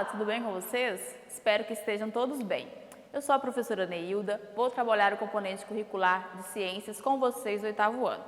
Olá, tudo bem com vocês? Espero que estejam todos bem. Eu sou a professora Neilda, vou trabalhar o componente curricular de Ciências com vocês do 8º ano.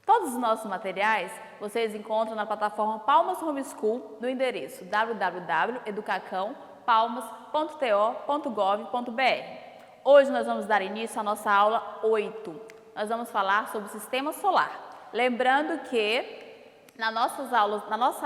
Todos os nossos materiais vocês encontram na plataforma Palmas Homeschool no endereço www.educacão.palmas.to.gov.br. Hoje nós vamos dar início à nossa aula 8. Nós vamos falar sobre o Sistema Solar. Lembrando que na nossa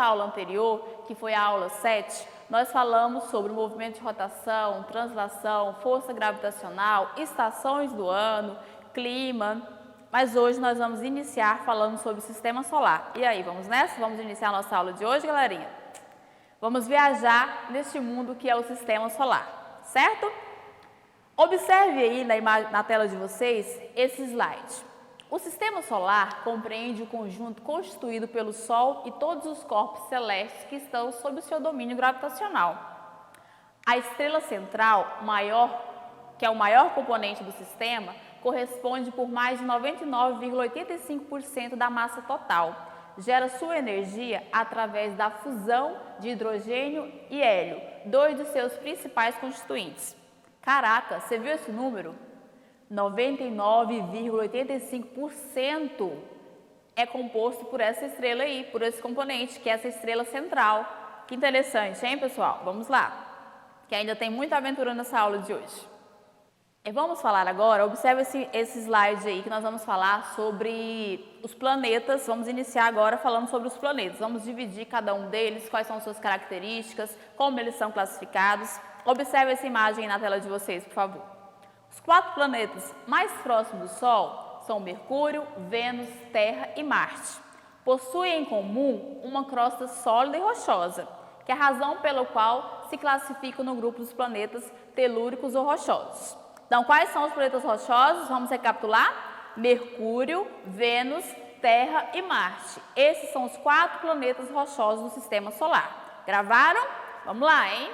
aula anterior, que foi a aula 7, nós falamos sobre o movimento de rotação, translação, força gravitacional, estações do ano, clima, mas hoje nós vamos iniciar falando sobre o Sistema Solar. E aí, vamos nessa? Vamos iniciar a nossa aula de hoje, galerinha? Vamos viajar neste mundo que é o Sistema Solar, certo? Observe aí na tela de vocês esse slide. O Sistema Solar compreende o conjunto constituído pelo Sol e todos os corpos celestes que estão sob o seu domínio gravitacional. A estrela central, que é o maior componente do sistema, corresponde por mais de 99,85% da massa total. Gera sua energia através da fusão de hidrogênio e hélio, dois de seus principais constituintes. Caraca, você viu esse número? 99,85% é composto por essa estrela aí, por esse componente, que é essa estrela central. Que interessante, hein, pessoal? Vamos lá, que ainda tem muita aventura nessa aula de hoje. E vamos falar agora, observe esse slide aí, que nós vamos falar sobre os planetas. Vamos iniciar agora falando sobre os planetas. Vamos dividir cada um deles, quais são suas características, como eles são classificados. Observe essa imagem aí na tela de vocês, por favor. Os 4 planetas mais próximos do Sol são Mercúrio, Vênus, Terra e Marte. Possuem em comum uma crosta sólida e rochosa, que é a razão pela qual se classificam no grupo dos planetas telúricos ou rochosos. Então, quais são os planetas rochosos? Vamos recapitular? Mercúrio, Vênus, Terra e Marte. Esses são os 4 planetas rochosos do Sistema Solar. Gravaram? Vamos lá, hein?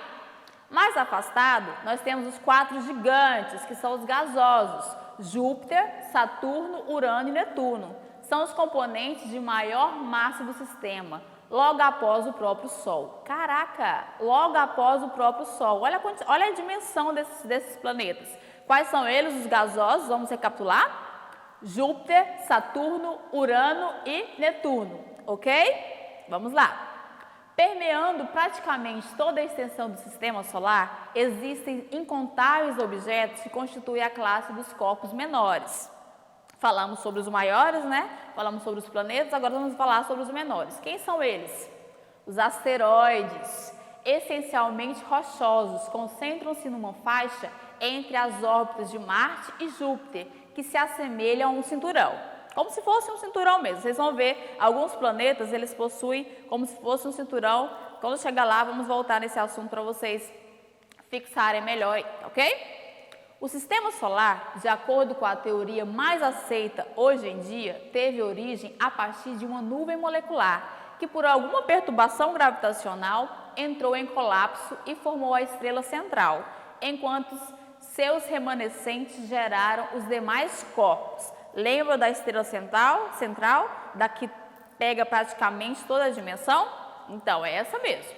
Mais afastado, nós temos os 4 gigantes, que são os gasosos: Júpiter, Saturno, Urano e Netuno. São os componentes de maior massa do sistema, logo após o próprio Sol. Caraca, logo após o próprio Sol. Olha a dimensão desses planetas. Quais são eles, os gasosos? Vamos recapitular? Júpiter, Saturno, Urano e Netuno, ok? Vamos lá. Permeando praticamente toda a extensão do Sistema Solar, existem incontáveis objetos que constituem a classe dos corpos menores. Falamos sobre os maiores, né? Falamos sobre os planetas, agora vamos falar sobre os menores. Quem são eles? Os asteroides, essencialmente rochosos, concentram-se numa faixa entre as órbitas de Marte e Júpiter, que se assemelham a um cinturão. Como se fosse um cinturão mesmo. Vocês vão ver, alguns planetas, eles possuem como se fosse um cinturão. Quando chegar lá, vamos voltar nesse assunto para vocês fixarem melhor, ok? O Sistema Solar, de acordo com a teoria mais aceita hoje em dia, teve origem a partir de uma nuvem molecular, que por alguma perturbação gravitacional entrou em colapso e formou a estrela central, enquanto seus remanescentes geraram os demais corpos. Lembra da estrela central, da que pega praticamente toda a dimensão? Então, é essa mesmo.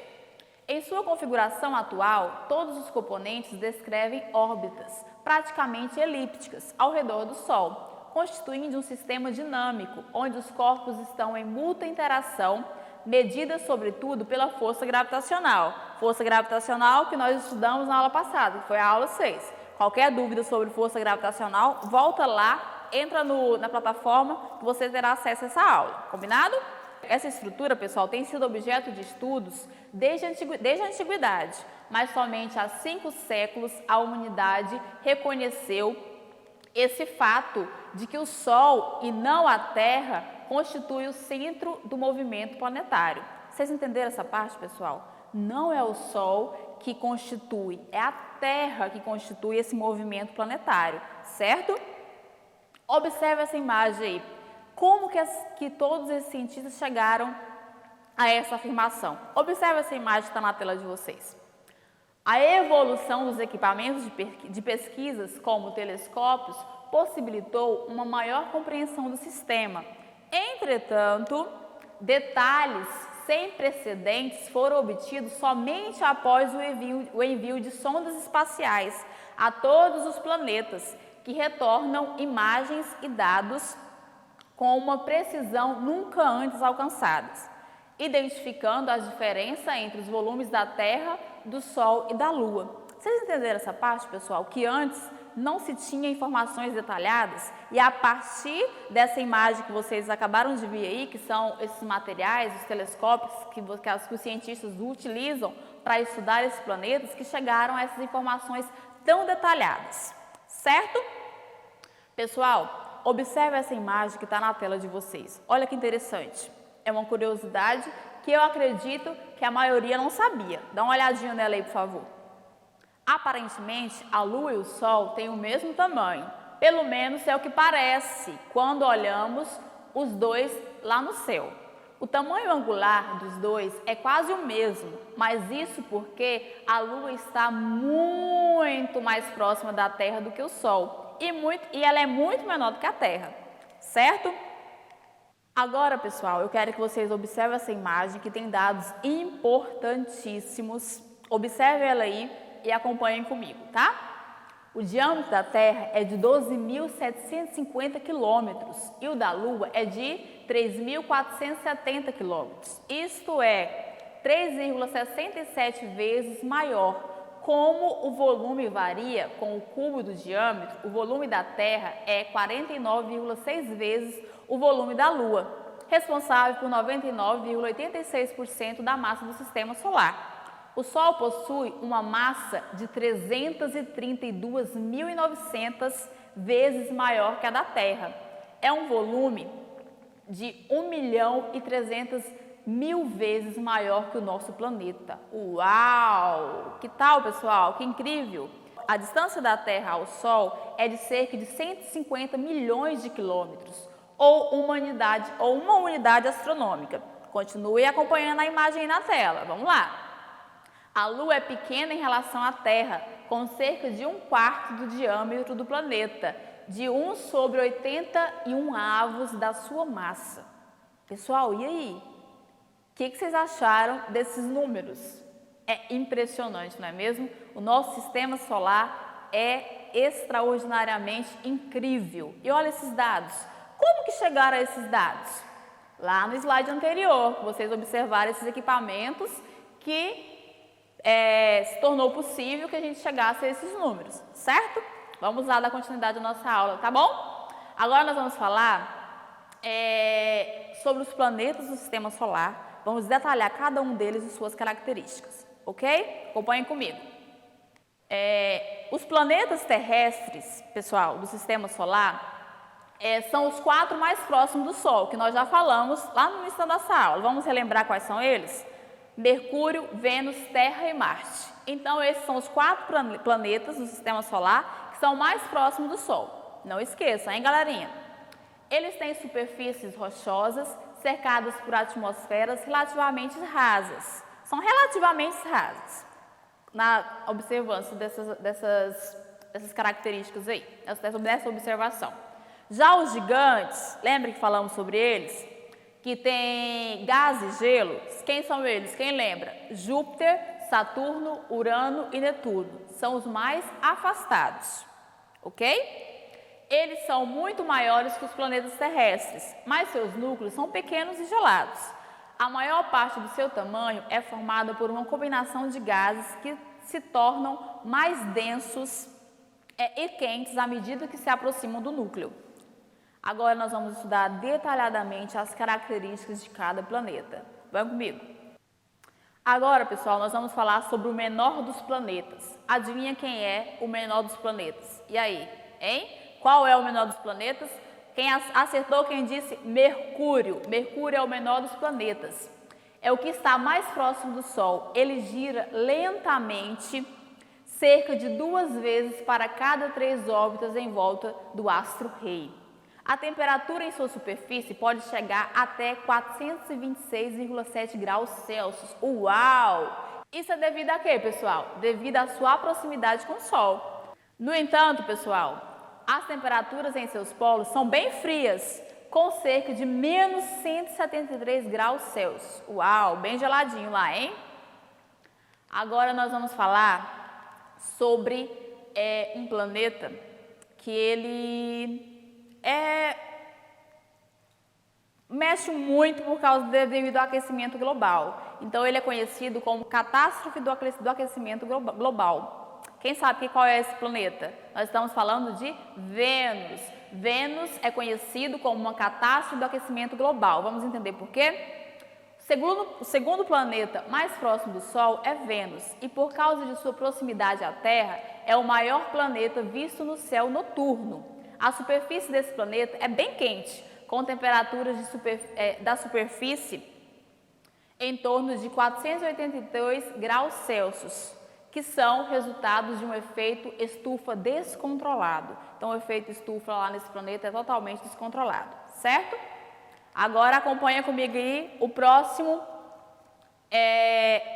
Em sua configuração atual, todos os componentes descrevem órbitas praticamente elípticas ao redor do Sol, constituindo um sistema dinâmico, onde os corpos estão em mútua interação, medida sobretudo pela força gravitacional. Força gravitacional que nós estudamos na aula passada, que foi a aula 6. Qualquer dúvida sobre força gravitacional, volta lá, entra na plataforma que você terá acesso a essa aula, combinado? Essa estrutura, pessoal, tem sido objeto de estudos desde a antiguidade, mas somente há 5 séculos a humanidade reconheceu esse fato de que o Sol e não a Terra constitui o centro do movimento planetário. Vocês entenderam essa parte, pessoal? Não é o Sol que constitui, é a Terra que constitui esse movimento planetário, certo? Observe essa imagem aí. Como que todos esses cientistas chegaram a essa afirmação? Observe essa imagem que está na tela de vocês. A evolução dos equipamentos de pesquisas, como telescópios, possibilitou uma maior compreensão do sistema. Entretanto, detalhes sem precedentes foram obtidos somente após o envio de sondas espaciais a todos os planetas, que retornam imagens e dados com uma precisão nunca antes alcançadas, identificando as diferenças entre os volumes da Terra, do Sol e da Lua. Vocês entenderam essa parte, pessoal? Que antes não se tinha informações detalhadas e a partir dessa imagem que vocês acabaram de ver aí, que são esses materiais, os telescópios que os cientistas utilizam para estudar esses planetas, que chegaram a essas informações tão detalhadas, certo? Pessoal, observe essa imagem que está na tela de vocês. Olha que interessante. É uma curiosidade que eu acredito que a maioria não sabia. Dá uma olhadinha nela aí, por favor. Aparentemente, a Lua e o Sol têm o mesmo tamanho. Pelo menos é o que parece quando olhamos os dois lá no céu. O tamanho angular dos dois é quase o mesmo, mas isso porque a Lua está muito mais próxima da Terra do que o Sol e ela é muito menor do que a Terra, certo? Agora, pessoal, eu quero que vocês observem essa imagem que tem dados importantíssimos. Observe ela aí e acompanhem comigo, tá? O diâmetro da Terra é de 12.750 quilômetros e o da Lua é de 3.470 quilômetros. Isto é 3,67 vezes maior. Como o volume varia com o cubo do diâmetro, o volume da Terra é 49,6 vezes o volume da Lua, responsável por 99,86% da massa do Sistema Solar. O Sol possui uma massa de 332.900 vezes maior que a da Terra. É um volume de 1.300.000 vezes maior que o nosso planeta. Uau! Que tal, pessoal? Que incrível! A distância da Terra ao Sol é de cerca de 150 milhões de quilômetros, ou uma unidade astronômica. Continue acompanhando a imagem aí na tela. Vamos lá! A Lua é pequena em relação à Terra, com cerca de 1/4 do diâmetro do planeta, de 1/81 da sua massa. Pessoal, e aí? O que vocês acharam desses números? É impressionante, não é mesmo? O nosso sistema solar é extraordinariamente incrível. E olha esses dados. Como que chegaram a esses dados? Lá no slide anterior, vocês observaram esses equipamentos que se tornou possível que a gente chegasse a esses números, certo? Vamos lá dar continuidade à nossa aula, tá bom? Agora nós vamos falar sobre os planetas do Sistema Solar. Vamos detalhar cada um deles e suas características, ok? Acompanhem comigo. Os planetas terrestres, pessoal, do Sistema Solar, são os 4 mais próximos do Sol, que nós já falamos lá no início da nossa aula. Vamos relembrar quais são eles? Mercúrio, Vênus, Terra e Marte. Então, esses são os 4 planetas do Sistema Solar que são mais próximos do Sol. Não esqueçam, hein, galerinha? Eles têm superfícies rochosas, cercadas por atmosferas relativamente rasas. São relativamente rasas, na observância dessas características aí, dessa observação. Já os gigantes, lembra que falamos sobre eles? Que tem gás e gelo. Quem são eles? Quem lembra? Júpiter, Saturno, Urano e Netuno. São os mais afastados, ok? Eles são muito maiores que os planetas terrestres, mas seus núcleos são pequenos e gelados. A maior parte do seu tamanho é formada por uma combinação de gases que se tornam mais densos e quentes à medida que se aproximam do núcleo. Agora nós vamos estudar detalhadamente as características de cada planeta. Vão comigo? Agora, pessoal, nós vamos falar sobre o menor dos planetas. Adivinha quem é o menor dos planetas? E aí, hein? Qual é o menor dos planetas? Quem acertou, quem disse? Mercúrio. Mercúrio é o menor dos planetas. É o que está mais próximo do Sol. Ele gira lentamente, cerca de 2 vezes para cada 3 órbitas em volta do astro-rei. A temperatura em sua superfície pode chegar até 426,7 graus Celsius. Uau! Isso é devido a quê, pessoal? Devido à sua proximidade com o Sol. No entanto, pessoal, as temperaturas em seus polos são bem frias, com cerca de menos 173 graus Celsius. Uau, bem geladinho lá, hein? Agora nós vamos falar sobre um planeta que ele mexe muito devido ao aquecimento global. Então ele é conhecido como catástrofe do aquecimento global. Quem sabe qual é esse planeta? Nós estamos falando de Vênus. Vênus é conhecido como uma catástrofe do aquecimento global. Vamos entender por quê? O segundo planeta mais próximo do Sol é Vênus e por causa de sua proximidade à Terra é o maior planeta visto no céu noturno. A superfície desse planeta é bem quente, com temperaturas da superfície em torno de 482 graus Celsius, que são resultados de um efeito estufa descontrolado. Então, o efeito estufa lá nesse planeta é totalmente descontrolado, certo? Agora, acompanha comigo aí o próximo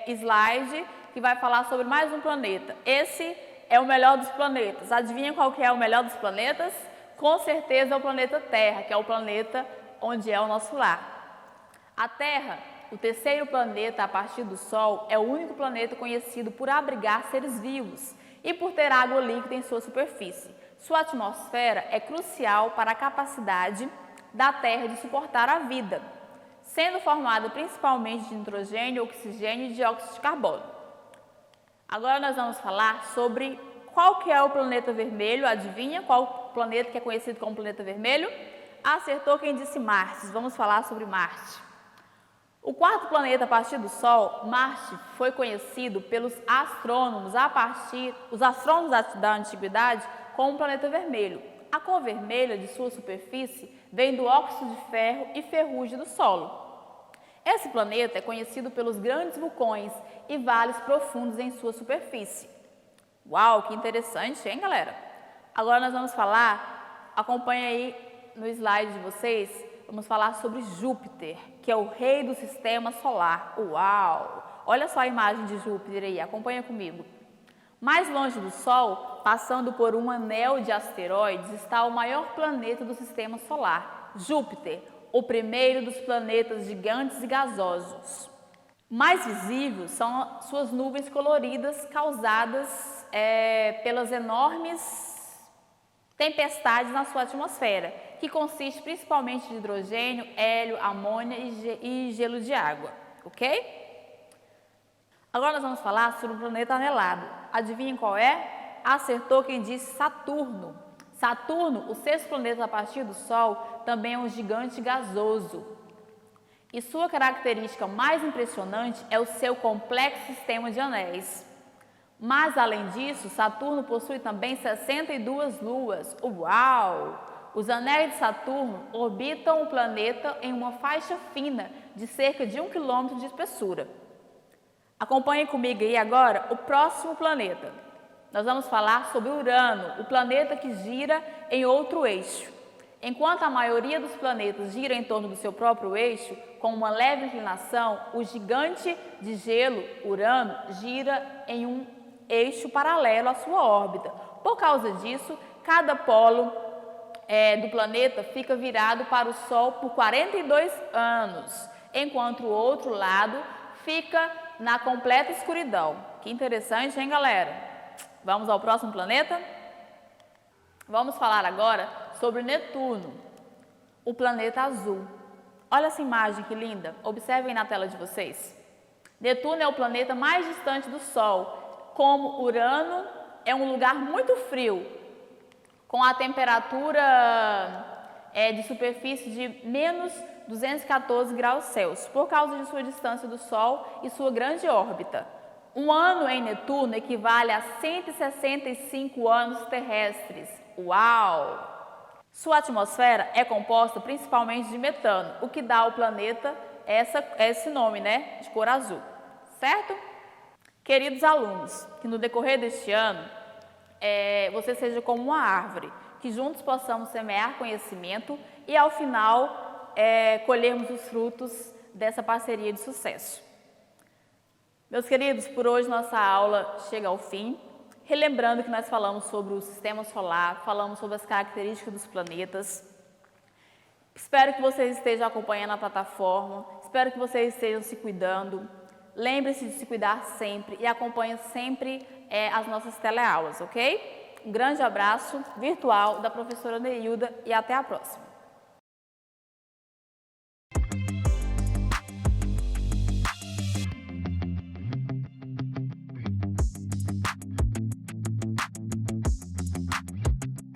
slide, que vai falar sobre mais um planeta. Esse é o melhor dos planetas. Adivinha qual que é o melhor dos planetas? Com certeza é o planeta Terra, que é o planeta onde é o nosso lar. A Terra, o terceiro planeta a partir do Sol, é o único planeta conhecido por abrigar seres vivos e por ter água líquida em sua superfície. Sua atmosfera é crucial para a capacidade da Terra de suportar a vida, sendo formada principalmente de nitrogênio, oxigênio e dióxido de carbono. Agora nós vamos falar sobre qual que é o planeta vermelho. Adivinha qual planeta que é conhecido como planeta vermelho? Acertou quem disse Marte. Vamos falar sobre Marte. O quarto planeta a partir do Sol, Marte, foi conhecido pelos astrônomos os astrônomos da antiguidade como planeta vermelho. A cor vermelha de sua superfície vem do óxido de ferro e ferrugem do solo. Esse planeta é conhecido pelos grandes vulcões e vales profundos em sua superfície. Uau, que interessante, hein, galera? Agora nós vamos falar, acompanha aí no slide de vocês, vamos falar sobre Júpiter, que é o rei do sistema solar. Uau! Olha só a imagem de Júpiter aí, acompanha comigo. Mais longe do Sol, passando por um anel de asteroides, está o maior planeta do sistema solar, Júpiter, o primeiro dos planetas gigantes e gasosos. Mais visíveis são suas nuvens coloridas causadas pelas enormes tempestades na sua atmosfera, que consiste principalmente de hidrogênio, hélio, amônia e gelo de água, ok? Agora nós vamos falar sobre o planeta anelado. Adivinhem qual é? Acertou quem disse Saturno. Saturno, o sexto planeta a partir do Sol, também é um gigante gasoso. E sua característica mais impressionante é o seu complexo sistema de anéis. Mas, além disso, Saturno possui também 62 luas. Uau! Os anéis de Saturno orbitam o planeta em uma faixa fina de cerca de 1 km de espessura. Acompanhe comigo aí agora o próximo planeta. Nós vamos falar sobre Urano, o planeta que gira em outro eixo. Enquanto a maioria dos planetas gira em torno do seu próprio eixo, com uma leve inclinação, o gigante de gelo, Urano, gira em um eixo paralelo à sua órbita. Por causa disso, cada polo do planeta fica virado para o Sol por 42 anos, enquanto o outro lado fica na completa escuridão. Que interessante, hein, galera? Vamos ao próximo planeta? Vamos falar agora sobre Netuno, o planeta azul. Olha essa imagem que linda, observem na tela de vocês. Netuno é o planeta mais distante do Sol, como Urano é um lugar muito frio, com a temperatura de superfície de menos 214 graus Celsius, por causa de sua distância do Sol e sua grande órbita. Um ano em Netuno equivale a 165 anos terrestres. Uau! Sua atmosfera é composta principalmente de metano, o que dá ao planeta esse nome, né, de cor azul, certo? Queridos alunos, que no decorrer deste ano, você seja como uma árvore, que juntos possamos semear conhecimento e ao final colhermos os frutos dessa parceria de sucesso. Meus queridos, por hoje nossa aula chega ao fim. Relembrando que nós falamos sobre o sistema solar, falamos sobre as características dos planetas. Espero que vocês estejam acompanhando a plataforma, espero que vocês estejam se cuidando. Lembre-se de se cuidar sempre e acompanhe sempre as nossas teleaulas, ok? Um grande abraço virtual da professora Neilda e até a próxima.